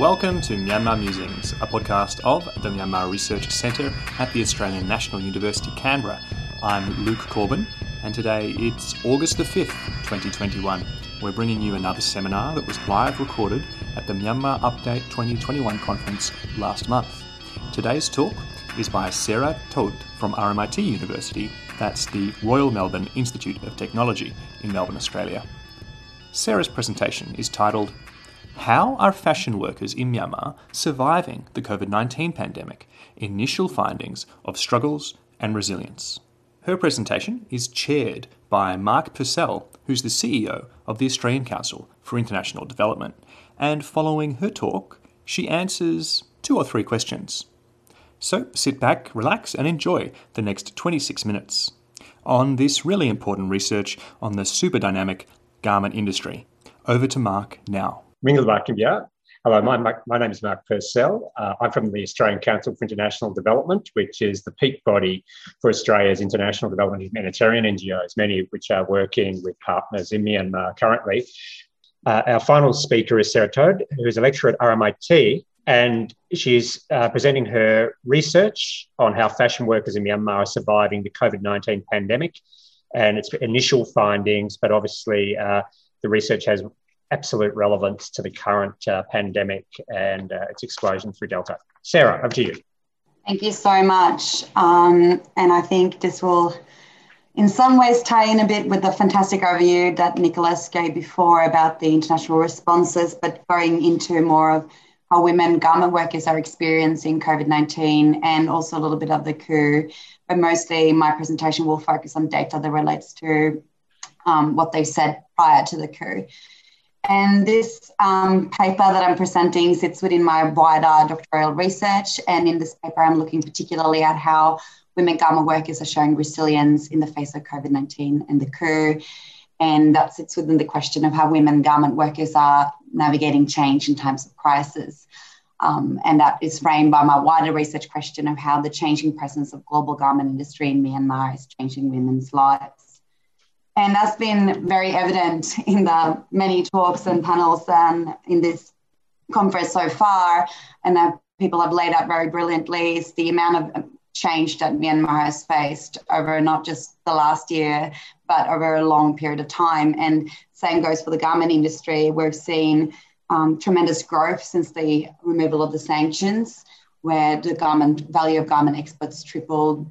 Welcome to Myanmar Musings, a podcast of the Myanmar Research Centre at the Australian National University, Canberra. I'm Luke Corbin, and today it's August the 5th, 2021. We're bringing you another seminar that was live recorded at the Myanmar Update 2021 conference last month. Today's talk is by Sara Tödt from RMIT University, that's the Royal Melbourne Institute of Technology in Melbourne, Australia. Sara's presentation is titled, How are fashion workers in Myanmar surviving the COVID-19 pandemic? Initial findings of struggles and resilience. Her presentation is chaired by Mark Purcell, who's the CEO of the Australian Council for International Development. And following her talk, she answers 2 or 3 questions. So sit back, relax, and enjoy the next 26 minutes on this really important research on the super dynamic garment industry. Over to Mark now. Hello, my name is Mark Purcell. I'm from the Australian Council for International Development, which is the peak body for Australia's international development humanitarian NGOs, many of which are working with partners in Myanmar currently. Our final speaker is Sara Tödt, who is a lecturer at RMIT, and she's presenting her research on how fashion workers in Myanmar are surviving the COVID-19 pandemic and its initial findings, but obviously the research has absolute relevance to the current pandemic and its explosion through Delta. Sara, over to you. Thank you so much. And I think this will in some ways tie in a bit with the fantastic overview that Nicholas gave before about the international responses, but going into more of how women garment workers are experiencing COVID-19 and also a little bit of the coup. But mostly my presentation will focus on data that relates to what they said prior to the coup. And this paper that I'm presenting sits within my wider doctoral research. And in this paper, I'm looking particularly at how women garment workers are showing resilience in the face of COVID-19 and the coup. And that sits within the question of how women garment workers are navigating change in times of crisis. And that is framed by my wider research question of how the changing presence of global garment industry in Myanmar is changing women's lives. And that's been very evident in the many talks and panels in this conference so far, and that people have laid out very brilliantly is the amount of change that Myanmar has faced over not just the last year, but over a long period of time. And same goes for the garment industry. We've seen tremendous growth since the removal of the sanctions, where the value of garment exports tripled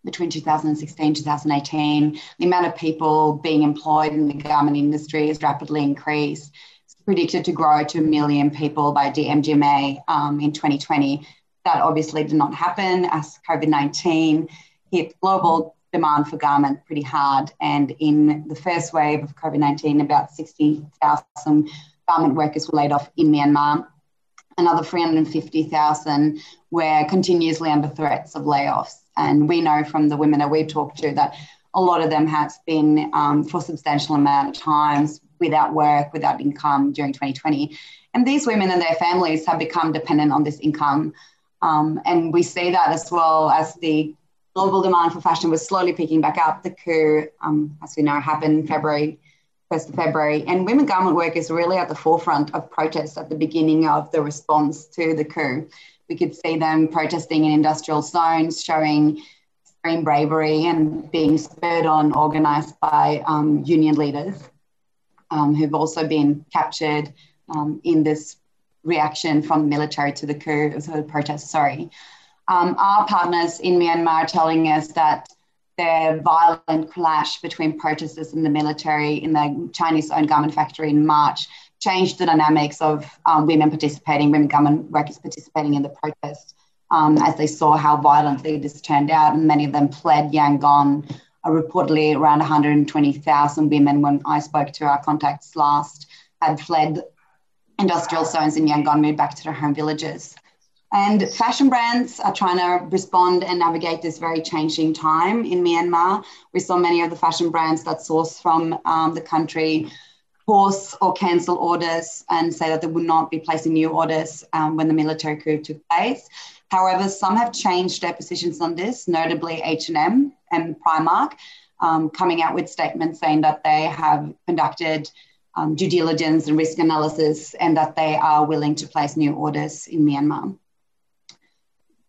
between 2016 and 2018. The amount of people being employed in the garment industry has rapidly increased. It's predicted to grow to 1 million people by DMGMA in 2020. That obviously did not happen as COVID-19 hit global demand for garment pretty hard. And in the first wave of COVID-19, about 60,000 garment workers were laid off in Myanmar. Another 350,000 were continuously under threats of layoffs. And we know from the women that we've talked to that a lot of them has been for a substantial amount of times without work, without income during 2020. And these women and their families have become dependent on this income. And we see that as well as the global demand for fashion was slowly picking back up. The coup, as we know, happened 1st of February. And women garment workers were really at the forefront of protests at the beginning of the response to the coup. We could see them protesting in industrial zones, showing extreme bravery and being spurred on, organised by union leaders who've also been captured in this reaction from the military to the coup, so the protest, Our partners in Myanmar are telling us that the violent clash between protesters and the military in the Chinese-owned garment factory in March changed the dynamics of women garment workers participating in the protest as they saw how violently this turned out. And many of them fled Yangon. Reportedly around 120,000 women, when I spoke to our contacts last, had fled industrial zones in Yangon, moved back to their home villages. And fashion brands are trying to respond and navigate this very changing time in Myanmar. We saw many of the fashion brands that source from the country pause or cancel orders and say that they would not be placing new orders when the military coup took place. However, some have changed their positions on this, notably H&M and Primark, coming out with statements saying that they have conducted due diligence and risk analysis, and that they are willing to place new orders in Myanmar.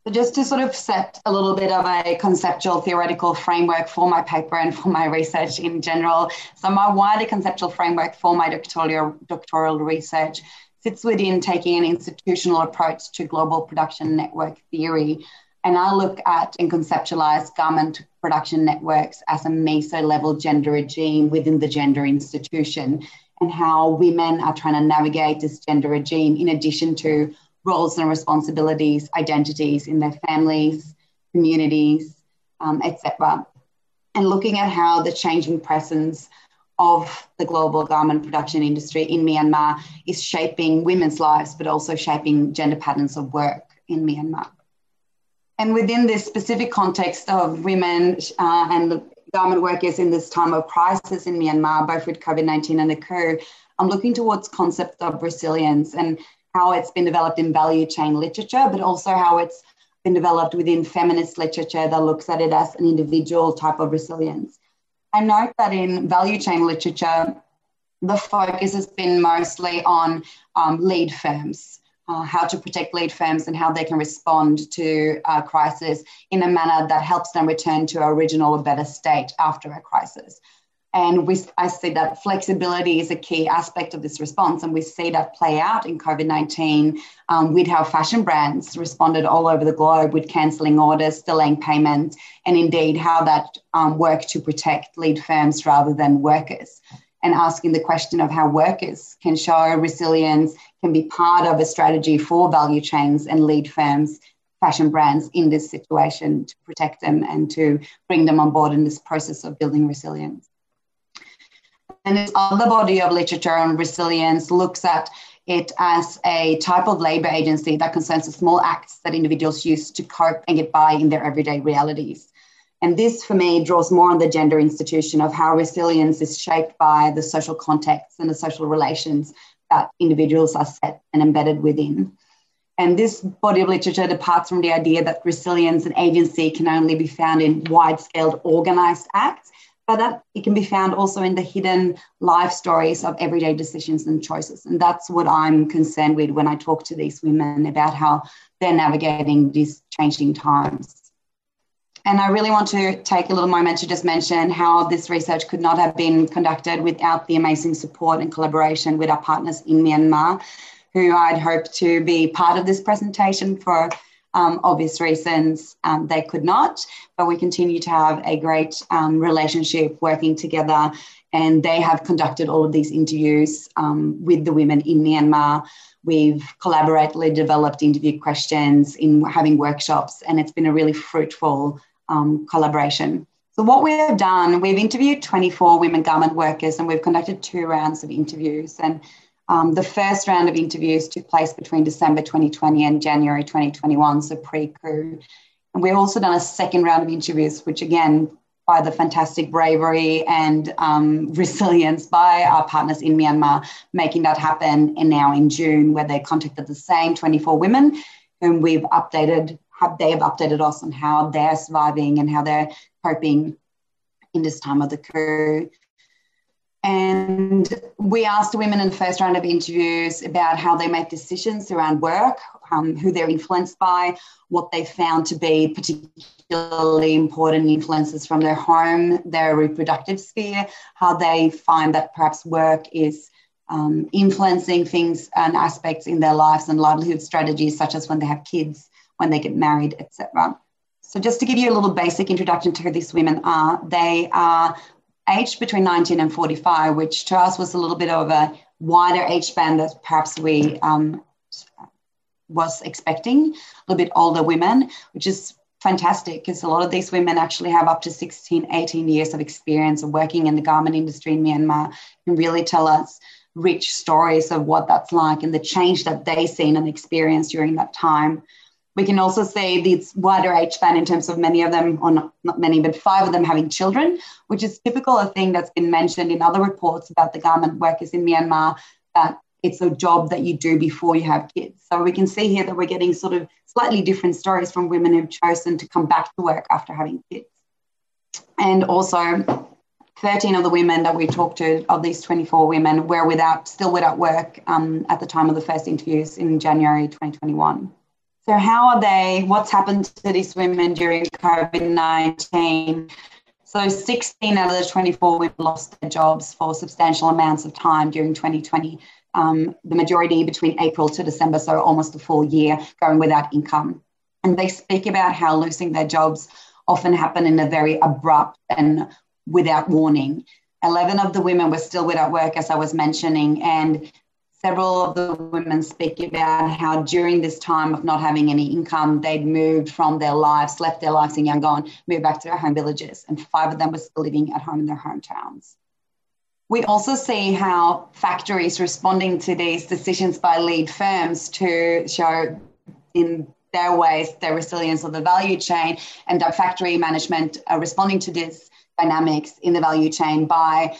So just to sort of set a little bit of a conceptual theoretical framework for my paper and for my research in general. So my wider conceptual framework for my doctoral research sits within taking an institutional approach to global production network theory. And I look at and conceptualize garment production networks as a meso-level gender regime within the gender institution, and how women are trying to navigate this gender regime in addition to roles and responsibilities, identities in their families, communities, etc. And looking at how the changing presence of the global garment production industry in Myanmar is shaping women's lives, but also shaping gender patterns of work in Myanmar. And within this specific context of women and the garment workers in this time of crisis in Myanmar, both with COVID-19 and the coup, I'm looking towards concept of resilience and how it's been developed in value chain literature, but also how it's been developed within feminist literature that looks at it as an individual type of resilience. I note that in value chain literature, the focus has been mostly on lead firms, how to protect lead firms and how they can respond to a crisis in a manner that helps them return to an original or better state after a crisis. And I see that flexibility is a key aspect of this response. And we see that play out in COVID-19 with how fashion brands responded all over the globe with cancelling orders, delaying payments, and indeed how that worked to protect lead firms rather than workers. And asking the question of how workers can show resilience, can be part of a strategy for value chains and lead firms, fashion brands in this situation to protect them and to bring them on board in this process of building resilience. And this other body of literature on resilience looks at it as a type of labour agency that concerns the small acts that individuals use to cope and get by in their everyday realities. And this, for me, draws more on the gender institution of how resilience is shaped by the social context and the social relations that individuals are set and embedded within. And this body of literature departs from the idea that resilience and agency can only be found in wide-scale organised acts, but that it can be found also in the hidden life stories of everyday decisions and choices. And that's what I'm concerned with when I talk to these women about how they're navigating these changing times. And I really want to take a little moment to just mention how this research could not have been conducted without the amazing support and collaboration with our partners in Myanmar, who I'd hoped to be part of this presentation for obvious reasons. They could not, but we continue to have a great relationship working together, and they have conducted all of these interviews with the women in Myanmar. We've collaboratively developed interview questions in having workshops, and it's been a really fruitful collaboration. So what we have done, we've interviewed 24 women garment workers, and we've conducted 2 rounds of interviews. And the first round of interviews took place between December 2020 and January 2021, so pre-coup. And we've also done a second round of interviews, which again, by the fantastic bravery and resilience by our partners in Myanmar, making that happen, and now in June, where they contacted the same 24 women whom they have updated us on how they're surviving and how they're coping in this time of the coup. And we asked the women in the first round of interviews about how they make decisions around work, who they're influenced by, what they found to be particularly important influences from their home, their reproductive sphere, how they find that perhaps work is influencing things and aspects in their lives and livelihood strategies, such as when they have kids, when they get married, etc. So just to give you a little basic introduction to who these women are, they are aged between 19 and 45, which to us was a little bit of a wider age band that perhaps we was expecting, a little bit older women, which is fantastic because a lot of these women actually have up to 16, 18 years of experience of working in the garment industry in Myanmar, and really tell us rich stories of what that's like and the change that they've seen and experienced during that time. We can also see this wider age span in terms of many of them, or not many, but 5 of them having children, which is typical, a thing that's been mentioned in other reports about the garment workers in Myanmar, that it's a job that you do before you have kids. So we can see here that we're getting sort of slightly different stories from women who've chosen to come back to work after having kids. And also 13 of the women that we talked to, of these 24 women, were still without work at the time of the first interviews in January 2021. So what's happened to these women during COVID-19? So 16 out of the 24 women lost their jobs for substantial amounts of time during 2020, the majority between April to December, so almost a full year going without income. And they speak about how losing their jobs often happen in a very abrupt and without warning. 11 of the women were still without work, as I was mentioning, and several of the women speak about how during this time of not having any income, they'd moved from their lives, left their lives in Yangon, moved back to their home villages, and 5 of them were still living at home in their hometowns. We also see how factories responding to these decisions by lead firms to show in their ways their resilience of the value chain, and factory management responding to this dynamics in the value chain by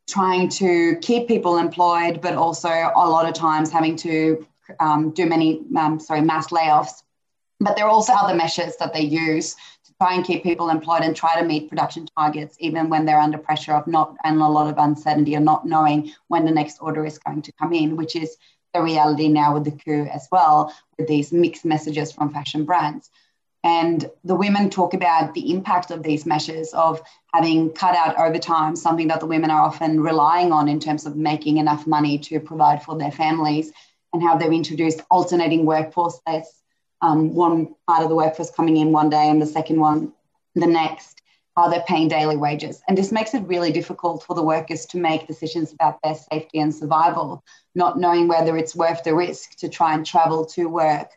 trying to keep people employed, but also a lot of times having to do mass layoffs. But there are also other measures that they use to try and keep people employed and try to meet production targets, even when they're under pressure and a lot of uncertainty of not knowing when the next order is going to come in, which is the reality now with the coup as well, with these mixed messages from fashion brands. And the women talk about the impact of these measures of having cut out overtime, something that the women are often relying on in terms of making enough money to provide for their families, and how they've introduced alternating workforce lists, one part of the workforce coming in one day and the second one the next, how they're paying daily wages. And this makes it really difficult for the workers to make decisions about their safety and survival, not knowing whether it's worth the risk to try and travel to work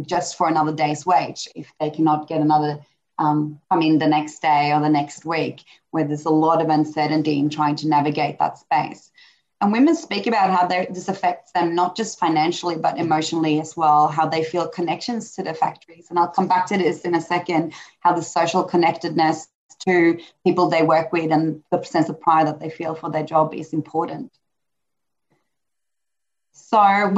just for another day's wage if they cannot get another come in the next day or the next week, where there's a lot of uncertainty in trying to navigate that space. And women speak about how this affects them not just financially but emotionally as well, how they feel connections to their factories. And I'll come back to this in a second, how the social connectedness to people they work with and the sense of pride that they feel for their job is important. So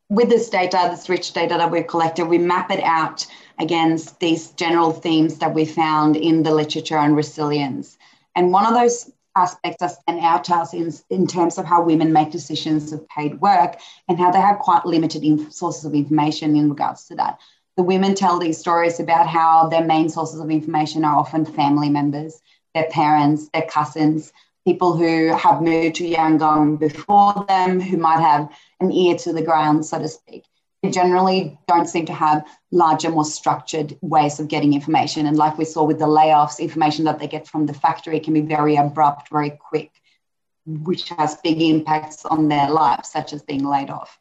with this data, this rich data that we've collected, we map it out against these general themes that we found in the literature on resilience. And one of those aspects that stand out to us in terms of how women make decisions of paid work and how they have quite limited sources of information in regards to that. The women tell these stories about how their main sources of information are often family members, their parents, their cousins, people who have moved to Yangon before them, who might have an ear to the ground, so to speak. They generally don't seem to have larger, more structured ways of getting information. And like we saw with the layoffs, information that they get from the factory can be very abrupt, very quick, which has big impacts on their lives, such as being laid off.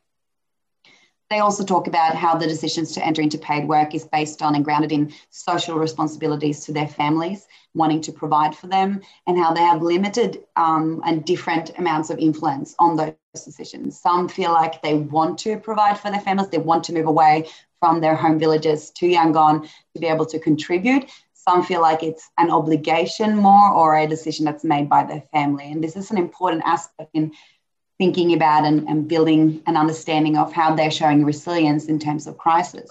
They also talk about how the decisions to enter into paid work is based on and grounded in social responsibilities to their families, wanting to provide for them, and how they have limited and different amounts of influence on those decisions. Some feel like they want to provide for their families, they want to move away from their home villages to Yangon to be able to contribute. Some feel like it's an obligation more or a decision that's made by their family. And this is an important aspect in thinking about and building an understanding of how they're showing resilience in terms of crisis.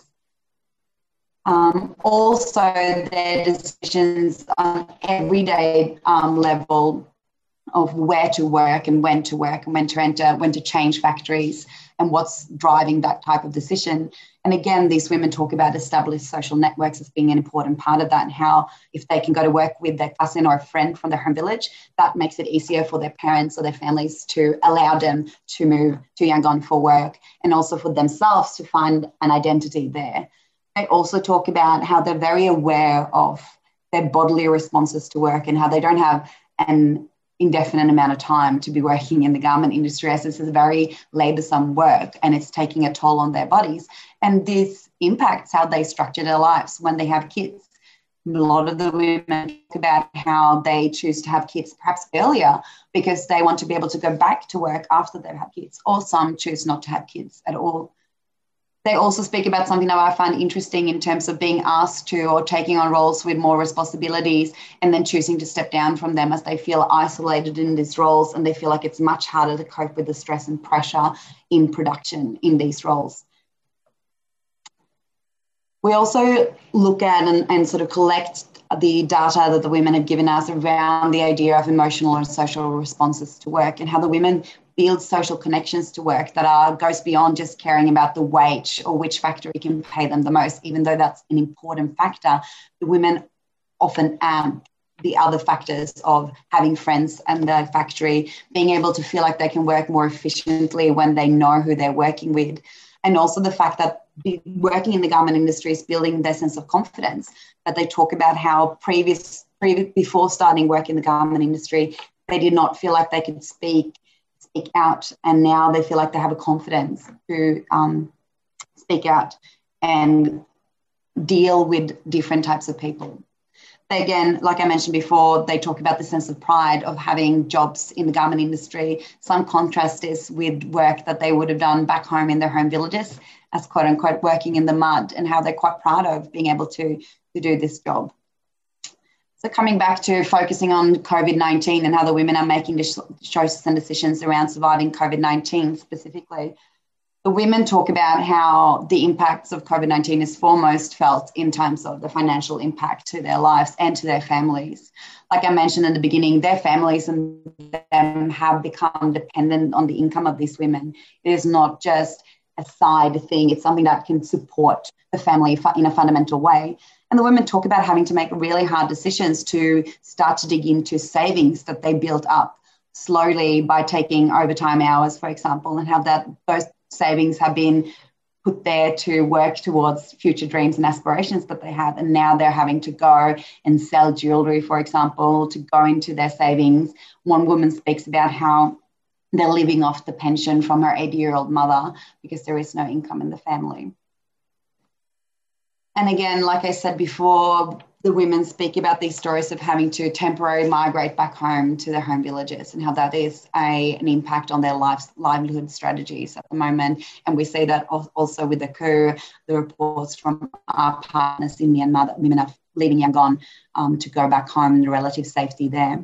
Also, their decisions on everyday level of where to work and when to work and when to enter, when to change factories, and what's driving that type of decision. And again, these women talk about established social networks as being an important part of that, and how if they can go to work with their cousin or a friend from their home village, that makes it easier for their parents or their families to allow them to move to Yangon for work, and also for themselves to find an identity there. They also talk about how they're very aware of their bodily responses to work and how they don't have an indefinite amount of time to be working in the garment industry, as this is very laboursome work and it's taking a toll on their bodies. And this impacts how they structure their lives when they have kids. A lot of the women talk about how they choose to have kids perhaps earlier because they want to be able to go back to work after they've had kids, or some choose not to have kids at all. They also speak about something that I find interesting in terms of being asked to or taking on roles with more responsibilities and then choosing to step down from them as they feel isolated in these roles, and they feel like it's much harder to cope with the stress and pressure in production in these roles. We also look at and sort of collect the data that the women have given us around the idea of emotional and social responses to work, and how the women build social connections to work that goes beyond just caring about the wage or which factory can pay them the most. Even though that's an important factor, the women often add the other factors of having friends and the factory, being able to feel like they can work more efficiently when they know who they're working with. And also the fact that working in the garment industry is building their sense of confidence, that they talk about how before starting work in the garment industry, they did not feel like they could speak out, and now they feel like they have a confidence to speak out and deal with different types of people. They, again, like I mentioned before, they talk about the sense of pride of having jobs in the garment industry. Some contrast this with work that they would have done back home in their home villages as quote unquote working in the mud, and how they're quite proud of being able to do this job. So coming back to focusing on COVID-19 and how the women are making choices and decisions around surviving COVID-19 specifically, the women talk about how the impacts of COVID-19 is foremost felt in terms of the financial impact to their lives and to their families. Like I mentioned in the beginning, their families and them have become dependent on the income of these women. It is not just a side thing, it's something that can support the family in a fundamental way. And the women talk about having to make really hard decisions to start to dig into savings that they built up slowly by taking overtime hours, for example, and how those savings have been put there to work towards future dreams and aspirations that they have. And now they're having to go and sell jewellery, for example, to go into their savings. One woman speaks about how they're living off the pension from her 80-year-old mother because there is no income in the family. And again, like I said before, the women speak about these stories of having to temporarily migrate back home to their home villages and how that is an impact on their livelihood strategies at the moment. And we see that also with the coup, the reports from our partners in Myanmar that women are leaving Yangon to go back home in relative safety there.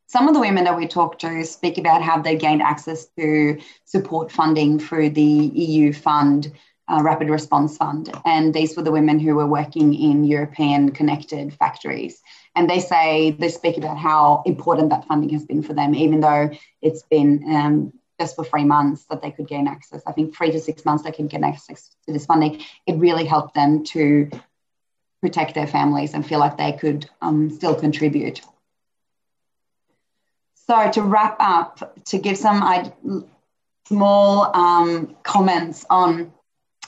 Some of the women that we talk to speak about how they gained access to support funding through the EU fund, Rapid Response Fund. And these were the women who were working in European connected factories. And they speak about how important that funding has been for them, even though it's been just for 3 months that they could gain access. I think 3 to 6 months they could get access to this funding. It really helped them to protect their families and feel like they could still contribute. So to wrap up, to give some small comments on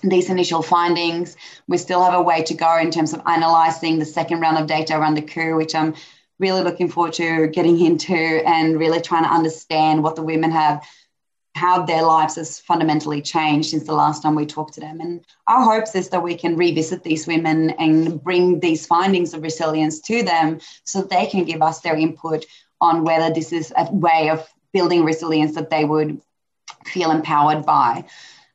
these initial findings, we still have a way to go in terms of analysing the second round of data around the coup, which I'm really looking forward to getting into and really trying to understand what the women have, how their lives has fundamentally changed since the last time we talked to them. And our hopes is that we can revisit these women and bring these findings of resilience to them so they can give us their input on whether this is a way of building resilience that they would feel empowered by.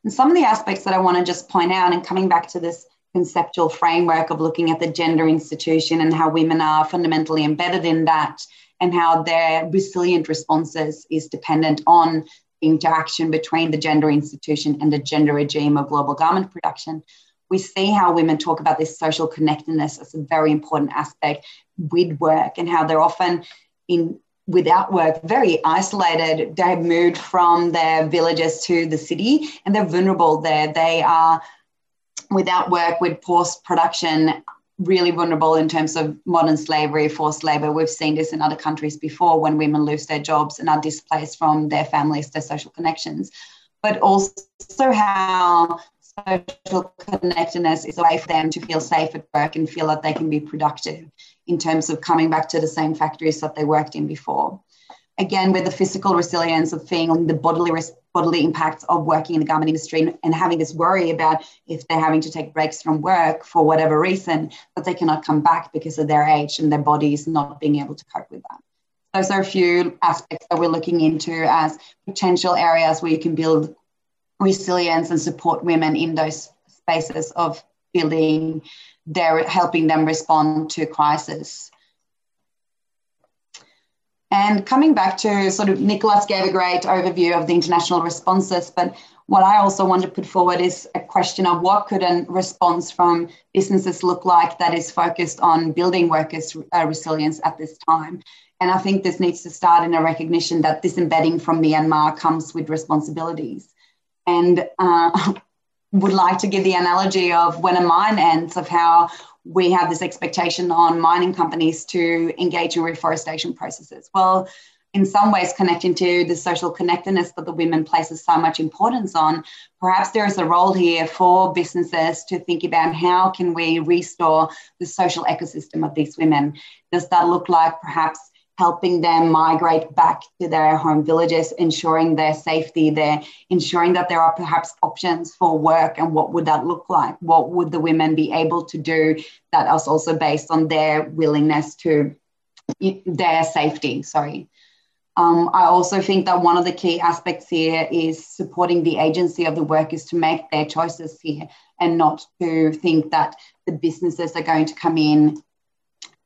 And some of the aspects that I want to just point out, and coming back to this conceptual framework of looking at the gender institution and how women are fundamentally embedded in that, and how their resilient responses is dependent on the interaction between the gender institution and the gender regime of global garment production. We see how women talk about this social connectedness as a very important aspect with work, and how they're often without work, very isolated. They've moved from their villages to the city and they're vulnerable there. They are without work, with post-production, really vulnerable in terms of modern slavery, forced labour. We've seen this in other countries before when women lose their jobs and are displaced from their families, their social connections. But also how social connectedness is a way for them to feel safe at work and feel that they can be productive in terms of coming back to the same factories that they worked in before. Again, with the physical resilience of feeling the bodily impacts of working in the garment industry and having this worry about if they're having to take breaks from work for whatever reason, but they cannot come back because of their age and their bodies not being able to cope with that. Those are a few aspects that we're looking into as potential areas where you can build resilience and support women in those spaces of helping them respond to crisis. And coming back to Nicholas gave a great overview of the international responses, but what I also want to put forward is a question of what could a response from businesses look like that is focused on building workers' resilience at this time. And I think this needs to start in a recognition that disembedding from Myanmar comes with responsibilities. And would like to give the analogy of when a mine ends, of how we have this expectation on mining companies to engage in reforestation processes. Well, in some ways, connecting to the social connectedness that the women places so much importance on, perhaps there is a role here for businesses to think about how can we restore the social ecosystem of these women. Does that look like perhaps helping them migrate back to their home villages, ensuring their safety, ensuring that there are perhaps options for work, and what would that look like? What would the women be able to do that is also based on their willingness to, their safety, I also think that one of the key aspects here is supporting the agency of the workers to make their choices here, and not to think that the businesses are going to come in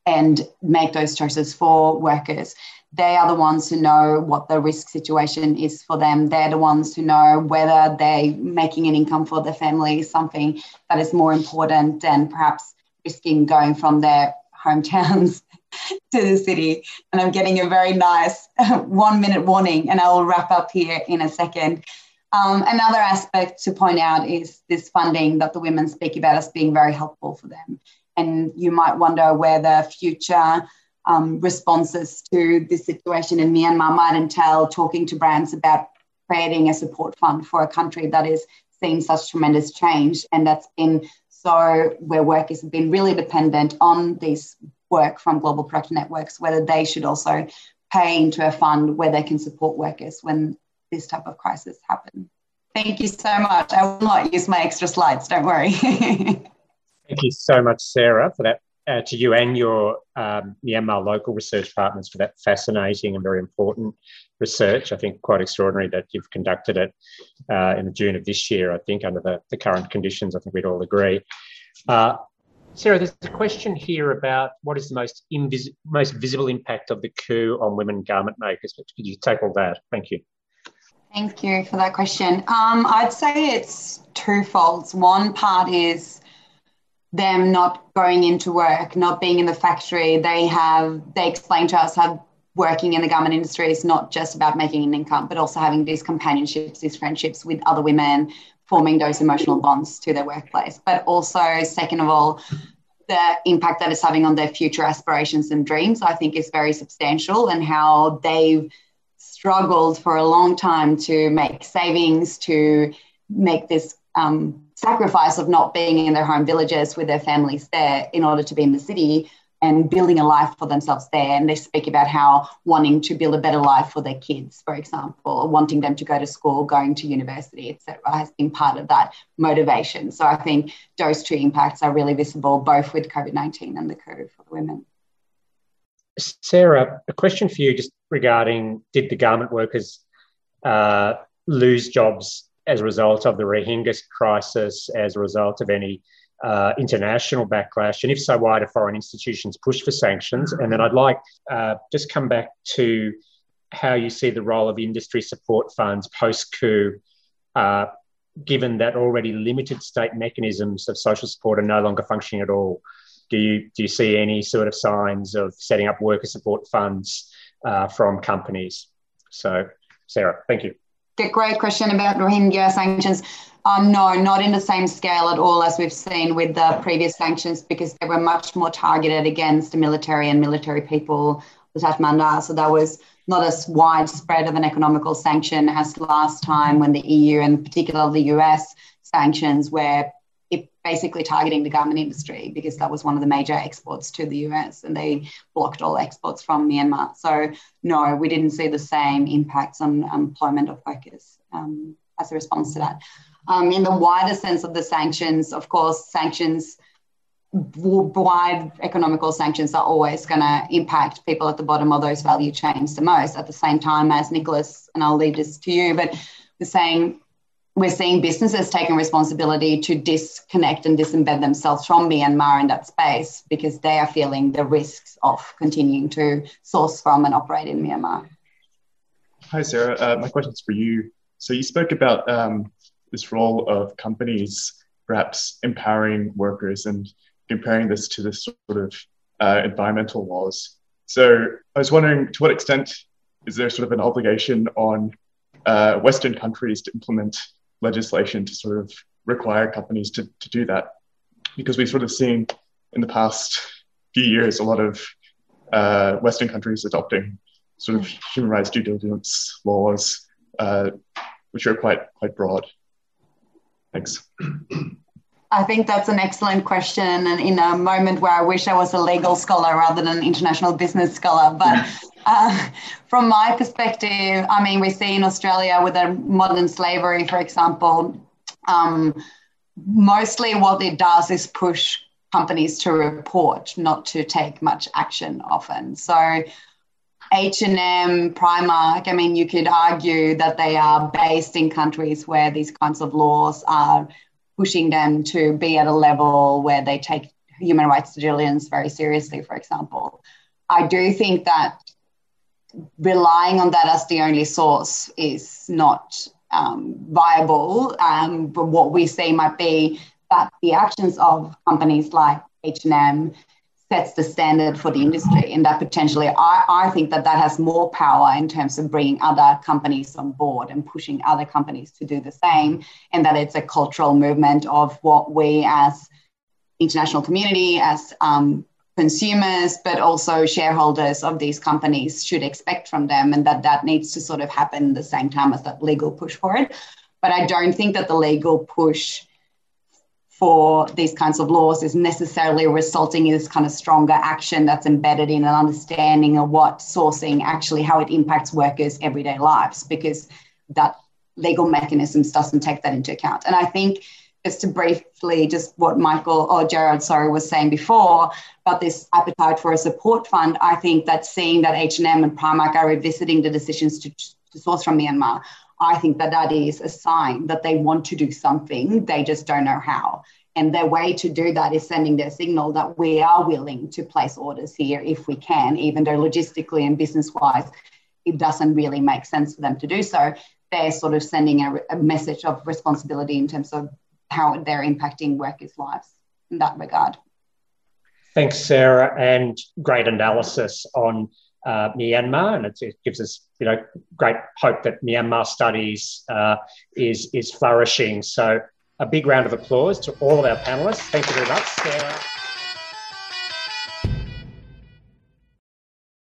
and make those choices for workers. They are the ones who know what the risk situation is for them. They're the ones who know whether they're making an income for their family is something that is more important than perhaps risking going from their hometowns to the city. And I'm getting a very nice 1 minute warning, and I will wrap up here in a second. Another aspect to point out is this funding that the women speak about as being very helpful for them. And you might wonder where the future responses to this situation in Myanmar might entail talking to brands about creating a support fund for a country that is seeing such tremendous change, and that's been so where workers have been really dependent on this work from global production networks, whether they should also pay into a fund where they can support workers when this type of crisis happen. Thank you so much. I will not use my extra slides, don't worry. Thank you so much, Sara, for that, to you and your Myanmar local research partners for that fascinating and very important research. I think quite extraordinary that you've conducted it in June of this year, I think, under the current conditions. I think we'd all agree. Sara, there's a question here about what is the most visible impact of the coup on women garment makers. Could you tackle that? Thank you. Thank you for that question. I'd say it's twofold. One part is them not going into work, not being in the factory. They explain to us how working in the garment industry is not just about making an income, but also having these companionships, these friendships with other women, forming those emotional bonds to their workplace. But also, second of all, the impact that it's having on their future aspirations and dreams, I think, is very substantial, and how they've struggled for a long time to make savings, to make this sacrifice of not being in their home villages with their families there in order to be in the city and building a life for themselves there. And they speak about how wanting to build a better life for their kids, for example, or wanting them to go to school, going to university, etc., has been part of that motivation. So I think those two impacts are really visible, both with COVID-19 and the coup for the women. Sara, a question for you just regarding, did the garment workers lose jobs as a result of the Rohingya crisis, as a result of any international backlash? And if so, why do foreign institutions push for sanctions? And then I'd like just come back to how you see the role of industry support funds post-coup, given that already limited state mechanisms of social support are no longer functioning at all. Do you see any sort of signs of setting up worker support funds from companies? So, Sara, thank you. Great question about Rohingya sanctions. No, not in the same scale at all as we've seen with the previous sanctions, because they were much more targeted against the military and military people of Kathmandu. So that was not as widespread of an economical sanction as last time when the EU and particularly the US sanctions were basically targeting the garment industry, because that was one of the major exports to the US, and they blocked all exports from Myanmar. So no, we didn't see the same impacts on employment of workers as a response to that. In the wider sense of the sanctions, of course, wide economical sanctions are always going to impact people at the bottom of those value chains the most. At the same time as Nicholas, and I'll leave this to you, but we're seeing businesses taking responsibility to disconnect and disembed themselves from Myanmar in that space, because they are feeling the risks of continuing to source from and operate in Myanmar. Hi, Sara. My question's for you. So you spoke about this role of companies perhaps empowering workers and comparing this to this sort of environmental laws. So I was wondering, to what extent is there sort of an obligation on Western countries to implement legislation to sort of require companies to do that? Because we've sort of seen in the past few years a lot of Western countries adopting sort of human rights due diligence laws, which are quite broad. Thanks. I think that's an excellent question, and in a moment where I wish I was a legal scholar rather than an international business scholar. But from my perspective, I mean, we see in Australia with the modern slavery, for example, mostly what it does is push companies to report, not to take much action often. So H&M, Primark, I mean, you could argue that they are based in countries where these kinds of laws are pushing them to be at a level where they take human rights due diligence very seriously, for example. I do think that relying on that as the only source is not viable. But what we see might be that the actions of companies like H&M sets the standard for the industry, and that potentially I think that has more power in terms of bringing other companies on board and pushing other companies to do the same, and that it's a cultural movement of what we as international community, as consumers, but also shareholders of these companies should expect from them, and that needs to sort of happen at the same time as that legal push for it. But I don't think that the legal push for these kinds of laws is necessarily resulting in this kind of stronger action that's embedded in an understanding of what sourcing actually, how it impacts workers' everyday lives, because that legal mechanisms doesn't take that into account. And I think just to briefly, just what Michael or Gerard, was saying before about this appetite for a support fund, I think that seeing that H&M and Primark are revisiting the decisions to source from Myanmar, I think that is a sign that they want to do something, they just don't know how. And their way to do that is sending their signal that we are willing to place orders here if we can, even though logistically and business-wise, it doesn't really make sense for them to do so. They're sort of sending a message of responsibility in terms of how they're impacting workers' lives in that regard. Thanks, Sarah, and great analysis on Myanmar, and it gives us, great hope that Myanmar studies is flourishing. So a big round of applause to all of our panellists. Thank you very much, Sarah.